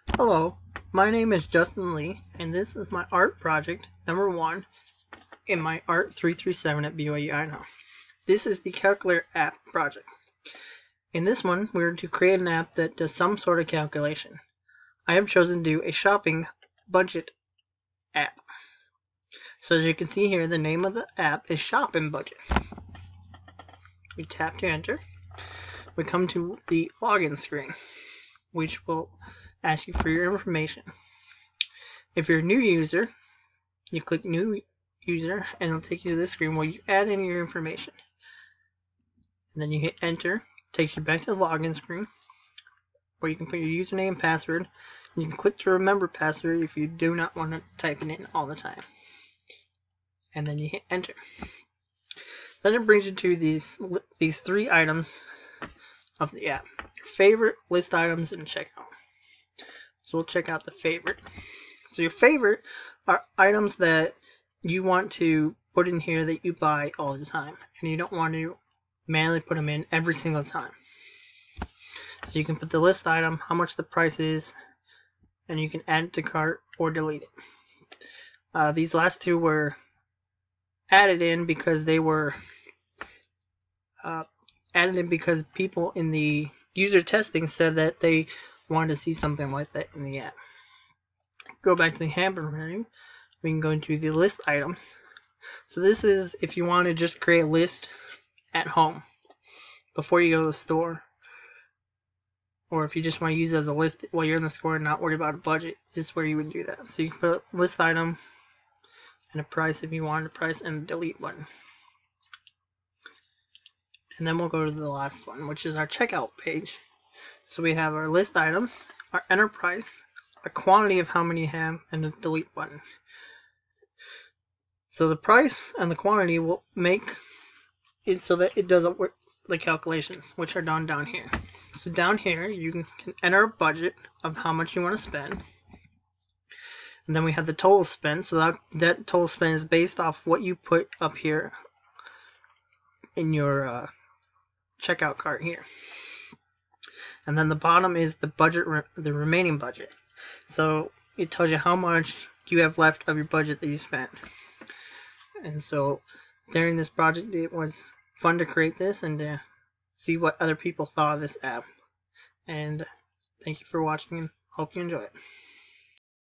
Hello, my name is Justin Lee, and this is my art project number 1 in my Art 337 at BYU Idaho. This is the Calculator app project. In this one, we're to create an app that does some sort of calculation. I have chosen to do a shopping budget app. So as you can see here, the name of the app is Shopping Budget. We tap to enter. We come to the login screen, which will ask you for your information. If you're a new user, you click New User and it'll take you to this screen where you add in your information. And then you hit Enter. It takes you back to the login screen where you can put your username and password. You can click to remember password if you do not want to type it in all the time. And then you hit Enter. Then it brings you to these 3 items of the app: your favorite, list items, and checkout. So we'll check out the favorite. So your favorite are items that you want to put in here that you buy all the time, and you don't want to manually put them in every single time. So you can put the list item, how much the price is, and you can add it to cart or delete it. These last 2 were added in because they were added in because people in the user testing said that they wanted to see something like that in the app. Go back to the hamburger menu. We can go into the list items. So this is if you want to just create a list at home before you go to the store, or if you just want to use it as a list while you're in the store and not worry about a budget. This is where you would do that. So you can put a list item and a price if you wanted a price, and a delete button. And then we'll go to the last one, which is our checkout page. So we have our list items, our enter price, a quantity of how many you have, and a delete button. So the price and the quantity will make it so that it doesn't work the calculations, which are done down here. So down here you can enter a budget of how much you want to spend. And then we have the total spend. So that total spend is based off what you put up here in your checkout cart here. And then the bottom is the budget, the remaining budget. So it tells you how much you have left of your budget that you spent. And so during this project, it was fun to create this and to see what other people thought of this app. And thank you for watching, and hope you enjoy it.